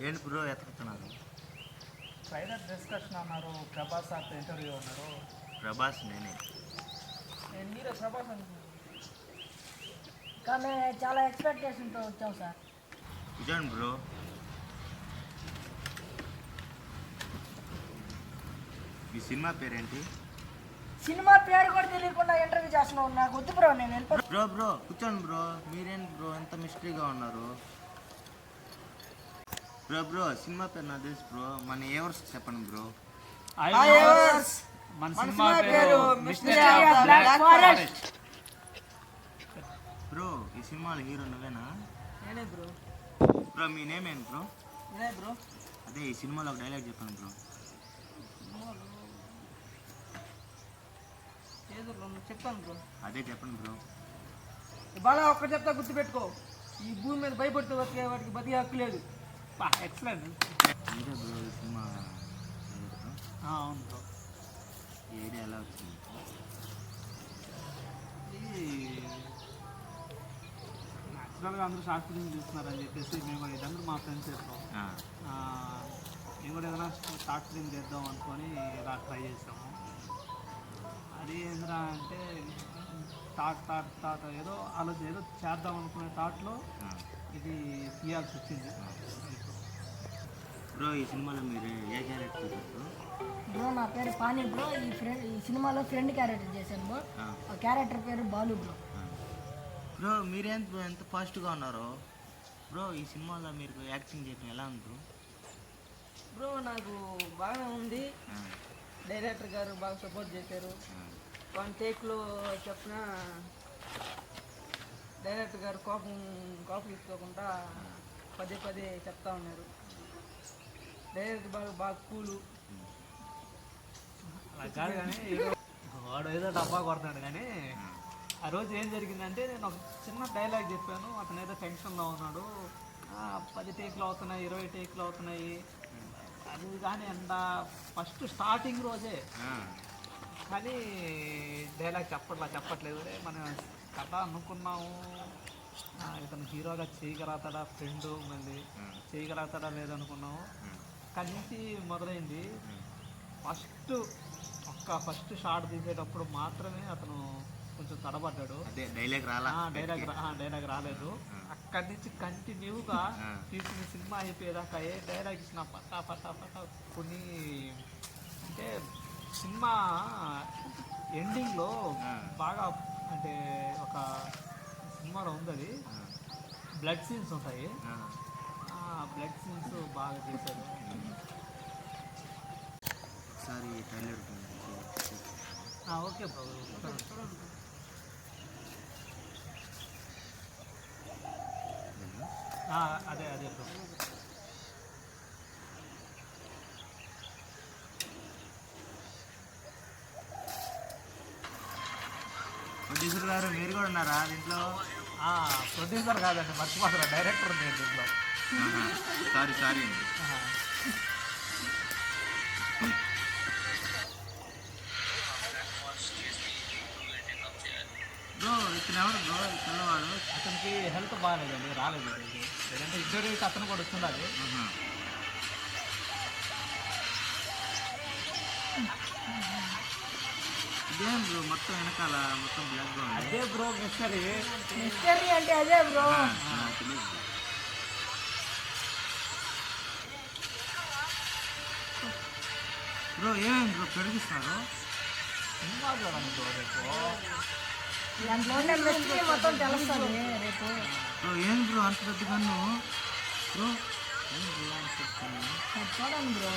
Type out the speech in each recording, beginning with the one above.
ఏంటి bro ఎత్తుకుతున్నారు? Trailer discussion అన్నారు, ప్రభాస్ సార్తో ఇంటర్వ్యూ అన్నారు. ప్రభాస్ నేనే. మీరే ప్రభాస్ అనుకున్నారు కానీ చాలా ఎక్స్పెక్టేషన్తో వచ్చాం సార్. చూడండి బ్రో, మీ సినిమా పేరేంటి? సినిమా పేరు కూడా తెలియకుండా ఇంటర్వ్యూ చేస్తున్నావు, నాకు వద్దు బ్రో, నేను వెళ్ళిపోతాను. బ్రో బ్రో కూర్చోండి బ్రో, మీరేంటి బ్రో ఎంత మిస్టరీగా ఉన్నారు? బ్రో బ్రో సినిమా పేరు నాకు తెలుసు బ్రో, మన ఏవర్స్ చెప్పండి బ్రో. మన సినిమా పేరు mystery of the black forest. Bro ఈ సినిమాలో హీరో నువ్వేనా? నేనే బ్రో. బ్రో మీ నేమ్ ఏంటి బ్రో? నేనే బ్రో. అదే ఈ సినిమాలో ఒక డైలాగ్ చెప్పండి బ్రో. చెప్తాను బ్రో. అదే చెప్పండి బ్రో. బాగా ఒక్కటి చెప్తా, గుర్తుపెట్టుకో, ఈ భూమి మీద భయపడితే బతికే వాటికి బతికే హక్కు లేదు. ఎక్సలెంట్. మీరే బ్రో ఈ సినిమా అవును బ్రో. ఈ ఐడియా ఎలా వచ్చింది? న్యాచురల్గా అందరూ షార్ట్ ఫిల్మ్ చూస్తున్నారని చెప్పేసి మేము కూడా ఇదందరూ మా ఫ్రెండ్స్ చేస్తాం. మేము కూడా ఏదైనా షార్ట్ ఫిల్మ్ చేద్దాం అనుకొని ఇలా ట్రై చేసాము. అది ఏంద్రా అంటే థాట్ ఏదో ఆలోచన ఏదో చేద్దాం అనుకునే థాట్లో ఇది తీయాల్సి వచ్చింది. బ్రో ఈ సినిమాలో మీరు ఏ క్యారెక్టర్ బ్రో? నా పేరు పానీ బ్రో. ఈ సినిమాలో ఫ్రెండ్ క్యారెక్టర్ చేశాను బ్రో. ఆ క్యారెక్టర్ పేరు బాలు బ్రో. బ్రో మీరేంత బ్రో ఎంత ఫాస్ట్గా ఉన్నారో? బ్రో ఈ సినిమాలో మీరు యాక్టింగ్ చేయడం ఎలా ఉంది బ్రో? బ్రో నాకు బాగానే ఉంది. డైరెక్టర్ గారు బాగా సపోర్ట్ చేశారు. వన్ టేక్లో చెప్పిన డైరెక్టర్ గారు కోపం తీసుకోకుండా పదే పదే చెప్తా ఉన్నారు. డైరెక్టర్ బాగా కూలు. అలా కాదు కానీ వాడు ఏదో డబ్బా కొడతాడు. కానీ ఆ రోజు ఏం జరిగిందంటే నేను ఒక చిన్న డైలాగ్ చెప్పాను. అతను ఏదో టెన్షన్లో ఉన్నాడు. 10 టేక్లు అవుతున్నాయి, 20 టేక్లు అవుతున్నాయి అది కానీ అంత ఫస్ట్ స్టార్టింగ్ రోజే. కానీ డైలాగ్ చెప్పట్లేదు. మనం కథ అనుకున్నాము, ఇతను హీరోగా చేయగలుగుతాడా, ఫ్రెండ్ మళ్ళీ చేయగలుగుతాడా లేదనుకున్నాము. అక్కడి నుంచి మొదలైంది. ఫస్ట్ షాట్ తీసేటప్పుడు మాత్రమే అతను కొంచెం తడబడ్డాడు. డైలాగ్ రాలేదు. అక్కడి నుంచి కంటిన్యూగా తీసిన సినిమా అయిపోయేదాకా ఏ డైలాగ్ ఇచ్చినా పట్టా కొన్ని అంటే సినిమా ఎండింగ్లో బాగా అంటే ఒక సినిమాలో ఉంది, అది బ్లడ్ సీన్స్ ఉంటాయి. బ్లడ్ సీన్స్ బాగా చేశారు. ఒకసారి ట్రైలర్ ఓకే బ్రో. అదే బ్రో. ప్రొడ్యూసర్ గారు మీరు కూడా ఉన్నారా దీంట్లో? ప్రొడ్యూసర్ కాదండి, మర్చిపోతారా, డైరెక్టర్ నేను దీంట్లో. Sorry bro. ఇతను ఎవరు బ్రో? పిల్లవాడు అతనికి హెల్త్ బాగాలేదండి, రాలేదు. లేదంటే ఇంటర్వ్యూకి అతను కూడా వస్తున్నది. ఇదేం బ్రో మొత్తం వెనకాల మొత్తం బ్లాక్ గా ఉంది? అదే బ్రో మిస్టరీ అంటే అదే బ్రో. బ్రో ఏమేమి బ్రో పెరిగిస్తున్నారు? సినిమా చూడండి బ్రో రేపు. దాంట్లో మొత్తం తెలుస్తుంది రేపు. బ్రో ఏం బ్రో అంత పెద్దగాను? బ్రో ఏం బ్రో అని చెప్తాను చూడండి బ్రో.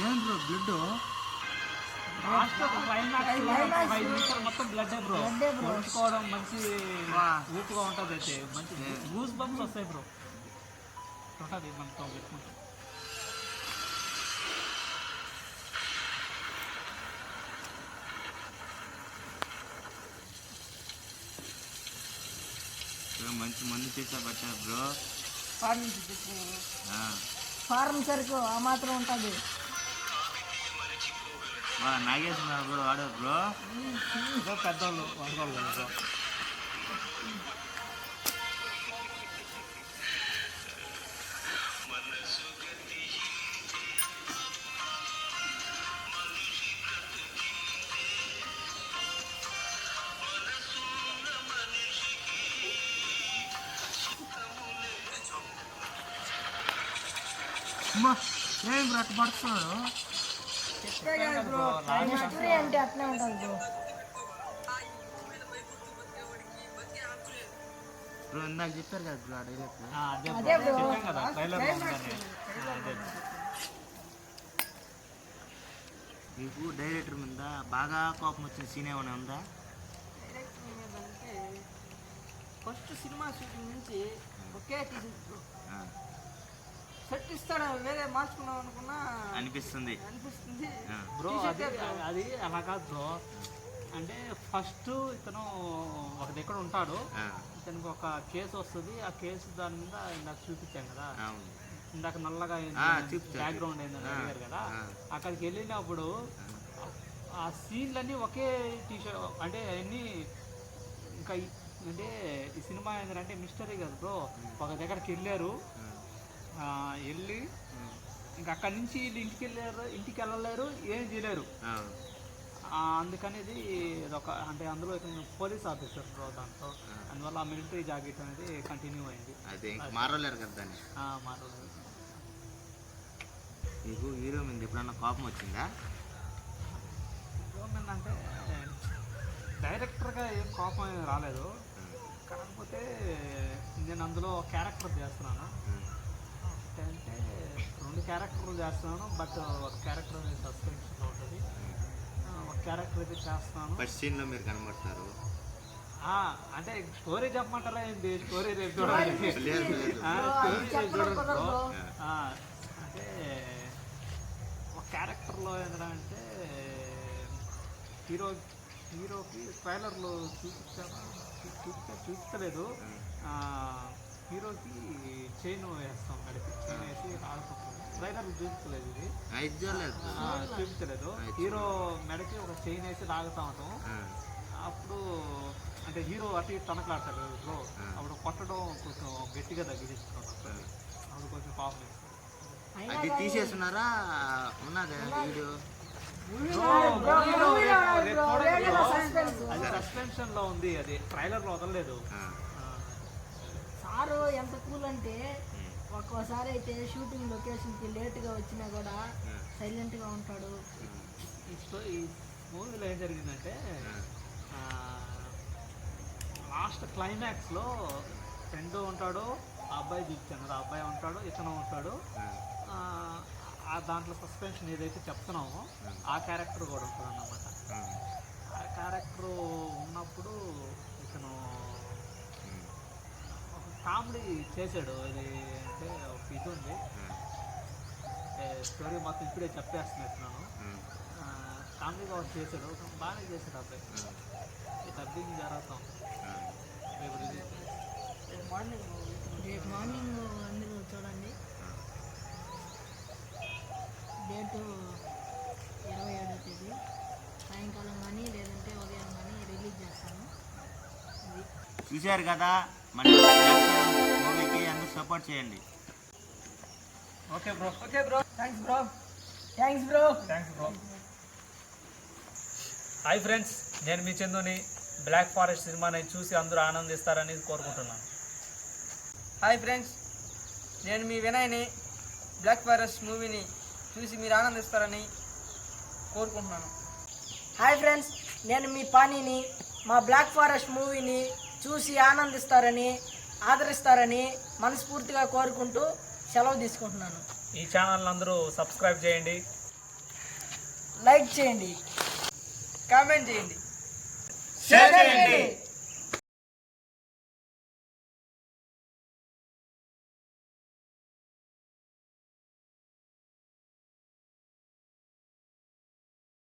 ఏం బ్రో బ్లడ్ మొత్తం బ్లడ్ బ్రో. కొడుకోవడం మంచి ఊపుగా ఉంటుంది. అయితే మంచి గూస్ బంప్స్ వస్తాయి బ్రో. ఉంటుంది మనతో పెట్టుకుంటాం. మంచి మందు చేసా బచ్చా బ్రో. ఫారెన్ నుంచి తెచ్చినారు. ఆ. ఫారెన్ సరుకు ఆ మాత్రం ఉంటుంది. నాగేశ్వర బ్రో వాడారు బ్రో. పెద్దవాళ్ళు వాడుకోవాలి కదా బ్రో. అమ్మా ఏం బ్రో అట్ట పడుతున్నాడు. చెప్పే కదా బ్రో, హిస్టరీ అంటే అట్లే ఉంటుంది బ్రో. బ్రో ఇందాక చెప్పారు కదా బ్రో డైరెక్ట్. అదే బ్రో చెప్పాం కదా ట్రైలర్ ఉందని. మీకు డైరెక్టర్ మీద బాగా కోపం వచ్చిన సీన్ ఏమైనా ఉందా? డైరెక్టర్ ఏదంటే ఫస్ట్ సినిమా షూటింగ్ నుంచి ఒకే తీసి ఆ, సెట్ ఇస్తాడు, వేరే మార్చుకున్నాం అనుకున్నా అనిపిస్తుంది. అనిపిస్తుంది. ఆ, బ్రో అది అలా కాదు బ్రో. అంటే ఫస్ట్ ఇతను ఒక దగ్గర ఉంటాడు, ఆ, ఇతనికి ఒక కేసు వస్తుంది. ఆ కేసు దాని మీద ఇందాక చూపించాం కదా, అవును. ఇందాక నల్లగా చూపించారు. బ్యాక్గ్రౌండ్ ఏందని అడిగారు కదా. అక్కడికి వెళ్ళినప్పుడు ఆ సీన్లన్నీ ఒకే టీషర్ట్ అంటే అన్నీ ఇంకా అంటే ఈ సినిమా ఏంటంటే మిస్టరీ కదా బ్రో. ఒక దగ్గరికి వెళ్ళారు, వెళ్ళి ఇంకా అక్కడి నుంచి వీళ్ళు ఇంటికి వెళ్ళలేరు, ఏం చేయలేరు. అందుకని ఇది ఒక అంటే అందులో పోలీస్ ఆఫీసర్ బ్రో దాంట్లో, అందువల్ల ఆ మిలిటరీ జాకెట్ అనేది కంటిన్యూ అయింది. అదే మారలేరు కదా దాన్ని. మాట్లాడలేదు. మీకు హీరో మీద ఎప్పుడన్నా కోపం వచ్చిందా? అంటే డైరెక్టర్గా ఏం కోపం ఏం రాలేదు, కాకపోతే నేను అందులో క్యారెక్టర్ చేస్తున్నాను. అంటే 2 క్యారెక్టర్లు చేస్తున్నాను, బట్ ఒక క్యారెక్టర్ అనేది సస్పెన్షన్లో ఉంటుంది, ఒక క్యారెక్టర్ అయితే చేస్తున్నాను. ఫస్ట్ సీన్లో మీరు కనబడతారు. అంటే స్టోరీ చెప్పమంటారా ఏంటి? స్టోరీ రేపు చూడాలి. స్టోరీ రేపు చూడండి బ్రో. అంటే ఒక క్యారెక్టర్లో ఏంటంటే హీరోకి ట్రైలర్లో చూపించలేదు. హీరోకి చైన్ వేస్తాం, నడిపి చైన్ వేసి ఆడుకుంటాం. ట్రైలర్లు చూపించలేదు, ఇది చూపించలేదు. హీరో మెడకి ఒక చైన్ వేసి లాగుతా ఉంటాం. అప్పుడు అంటే హీరో అటు ఇటు తనకలాడతాడు బ్రో, అప్పుడు కొట్టడం కొంచెం గట్టిగా తగ్గించుకుంటాం. అప్పుడు కొంచెం పాపం వేస్తాం. అది తీసేస్తున్నారా? ఉన్నదా వీడియో? అది సస్పెన్షన్ లో ఉంది, అది ట్రైలర్ లో వదలలేదు. సారు ఎంత కూల్ అంటే ఒక్కోసారి అయితే షూటింగ్ లొకేషన్కి లేట్గా వచ్చినా కూడా సైలెంట్గా ఉంటాడు. ఈ మూవీలో ఏం జరిగిందంటే లాస్ట్ క్లైమాక్స్లో ఫ్రెండ్ ఉంటాడు, ఆ అబ్బాయి చూపించాను కదా, ఆ అబ్బాయి ఉంటాడు, ఇతను ఉంటాడు. ఆ దాంట్లో సస్పెన్షన్ ఏదైతే చెప్తున్నామో ఆ క్యారెక్టర్ కూడా ఉంటుంది అన్నమాట. ఆ క్యారెక్టర్ ఉన్నప్పుడు ఇతను ఒక కామెడీ చేశాడు. అది అంటే ఒక ఇది ఉంది, స్టోరీ మొత్తం ఇప్పుడే చెప్పేస్తున్నాను. కామెడీగా ఒకటి చేశాడు, బాగానే చేశాడు అబ్బాయి. డబ్బింగ్ జరుగుతాం రేపు రిలీజ్. రేపు మార్నింగ్ అందరూ చూడండి. డేటు 27వ తేదీ సాయంకాలం కానీ లేదంటే ఉదయం కానీ రిలీజ్ చేస్తాను. చూశారు కదా, మన మూవీకి అందరూ సపోర్ట్ చేయండి. Okay bro. Thanks bro. Hi friends, నేను మీ చందుని. బ్లాక్ ఫారెస్ట్ సినిమాని చూసి అందరూ ఆనందిస్తారని కోరుకుంటున్నాను. హాయ్ ఫ్రెండ్స్, నేను మీ వినయ్ని. బ్లాక్ ఫారెస్ట్ మూవీని చూసి మీరు ఆనందిస్తారని కోరుకుంటున్నాను. హాయ్ ఫ్రెండ్స్, నేను మీ పానీని. మా బ్లాక్ ఫారెస్ట్ మూవీని చూసి ఆనందిస్తారని ఆదరిస్తారని మనస్ఫూర్తిగా కోరుకుంటూ సెలవు తీసుకుంటున్నాను. ఈ ఛానల్ అందరూ సబ్స్క్రైబ్ చేయండి, లైక్ చేయండి, కామెంట్ చేయండి, షేర్ చేయండి.